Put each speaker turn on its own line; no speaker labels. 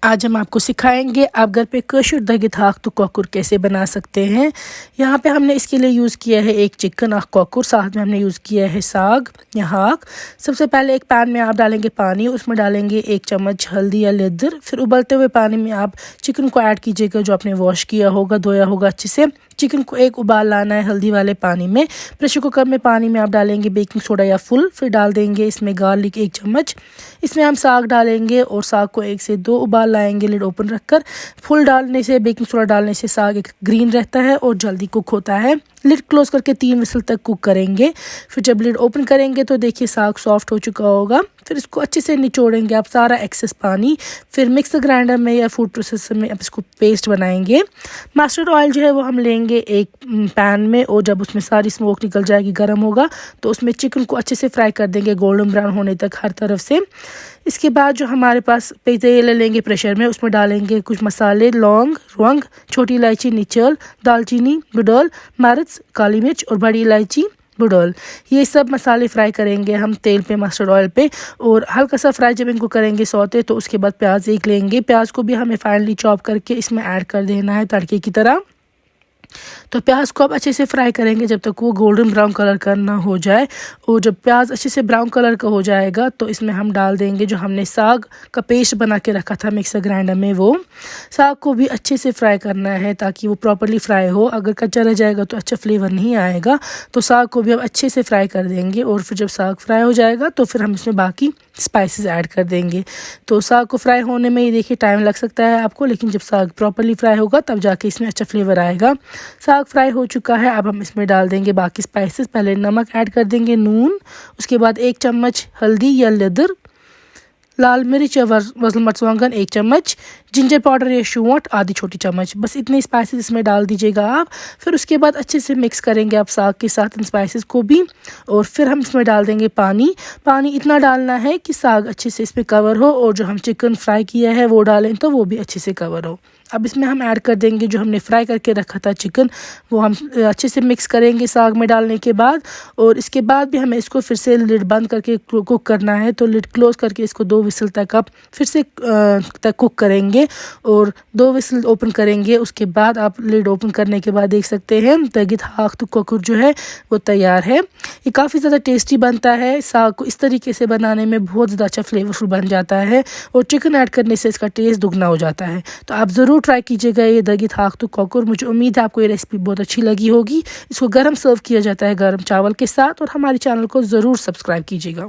आज हम आपको सिखाएंगे आप घर पे कशर दगित हाक तो कॉकुर कैसे बना सकते हैं। यहाँ पे हमने इसके लिए यूज़ किया है एक चिकन आख कॉकुर, साथ में हमने यूज़ किया है साग या हाक। सबसे पहले एक पैन में आप डालेंगे पानी, उसमें डालेंगे 1 चम्मच हल्दी या लेदर। फिर उबलते हुए पानी में आप चिकन को ऐड कीजिएगा जो आपने वॉश किया होगा, धोया होगा अच्छे से। चिकन को एक उबाल लाना है हल्दी वाले पानी में। प्रेशर कुकर में पानी में आप डालेंगे बेकिंग सोडा या फुल, फिर डाल देंगे इसमें गार्लिक 1 चम्मच। इसमें हम साग डालेंगे और साग को 1 से 2 उबाल लाएंगे लिड ओपन रखकर। फुल डालने से, बेकिंग सोडा डालने से साग एक ग्रीन रहता है और जल्दी कुक होता है। लिड क्लोज करके 3 विसल तक कुक करेंगे। फिर जब लिड ओपन करेंगे तो देखिए साग सॉफ्ट हो चुका होगा। फिर इसको अच्छे से निचोड़ेंगे आप सारा एक्सेस पानी। फिर मिक्सर ग्राइंडर में या फूड प्रोसेसर में आप इसको पेस्ट बनाएंगे। मस्टर्ड ऑयल जो है वो हम लेंगे एक पैन में, और जब उसमें सारी स्मोक निकल जाएगी, गर्म होगा, तो उसमें चिकन को अच्छे से फ्राई कर देंगे गोल्डन ब्राउन होने तक हर तरफ से। इसके बाद जो हमारे पास तेल लेंगे प्रेशर में, उसमें डालेंगे कुछ मसाले, लौंग, रंग, छोटी इलायची, निचल, दालचीनी, बुडल, मर्च, काली मिर्च और बड़ी इलायची, बुडल। ये सब मसाले फ्राई करेंगे हम तेल पे, मस्टर्ड ऑयल पे। और हल्का सा फ्राई जब इनको करेंगे सौते, तो उसके बाद प्याज एक लेंगे। प्याज को भी हमें फाइनली चॉप करके इसमें ऐड कर देना है तड़के की तरह। तो प्याज को आप अच्छे से फ्राई करेंगे जब तक वो गोल्डन ब्राउन कलर का ना हो जाए। और जब प्याज अच्छे से ब्राउन कलर का हो जाएगा तो इसमें हम डाल देंगे जो हमने साग का पेस्ट बना के रखा था मिक्सर ग्राइंडर में। वो साग को भी अच्छे से फ्राई करना है ताकि वो प्रॉपर्ली फ्राई हो। अगर कच्चा रह जाएगा तो अच्छा फ्लेवर नहीं आएगा। तो साग को भी हम अच्छे से फ्राई कर देंगे। और फिर जब साग फ्राई हो जाएगा तो फिर हम इसमें बाकी स्पाइसेस ऐड कर देंगे। तो साग को फ्राई होने में ये देखिए टाइम लग सकता है आपको, लेकिन जब साग प्रॉपर्ली फ्राई होगा तब जाके इसमें अच्छा फ्लेवर आएगा। साग फ्राई हो चुका है, अब हम इसमें डाल देंगे बाकी स्पाइसेस। पहले नमक ऐड कर देंगे, नून, उसके बाद 1 चम्मच हल्दी या लेदर, लाल मिर्च या मर्चवांगन 1 चम्मच, जिंजर पाउडर या शूंठ आधी छोटी चम्मच। बस इतने स्पाइसेस इसमें डाल दीजिएगा आप। फिर उसके बाद अच्छे से मिक्स करेंगे आप साग के साथ इन स्पाइसेस को भी। और फिर हम इसमें डाल देंगे पानी। पानी इतना डालना है कि साग अच्छे से इसमें कवर हो, और जो हम चिकन फ्राई किया है वो डालें तो वो भी अच्छे से कवर हो। अब इसमें हम ऐड कर देंगे जो हमने फ्राई करके रखा था चिकन, वो हम अच्छे से मिक्स करेंगे साग में डालने के बाद। और इसके बाद भी हमें इसको फिर से लिड बंद करके कुक करना है। तो लिड क्लोज करके इसको 2 विसल तक आप फिर से तक कुक करेंगे और 2 विसल ओपन करेंगे। उसके बाद आप लिड ओपन करने के बाद देख सकते हैं दगित हाक तो कॉकुर जो है वो तैयार है। ये काफ़ी ज़्यादा टेस्टी बनता है। साग को इस तरीके से बनाने में बहुत ज़्यादा अच्छा फ्लेवरफुल बन जाता है, और चिकन ऐड करने से इसका टेस्ट दुगना हो जाता है। तो आप ज़रूर ट्राई कीजिएगा ये दगित हाक तो कॉकुर। मुझे उम्मीद है आपको ये रेसिपी बहुत अच्छी लगी होगी। इसको गर्म सर्व किया जाता है गर्म चावल के साथ। और हमारे चैनल को ज़रूर सब्सक्राइब कीजिएगा।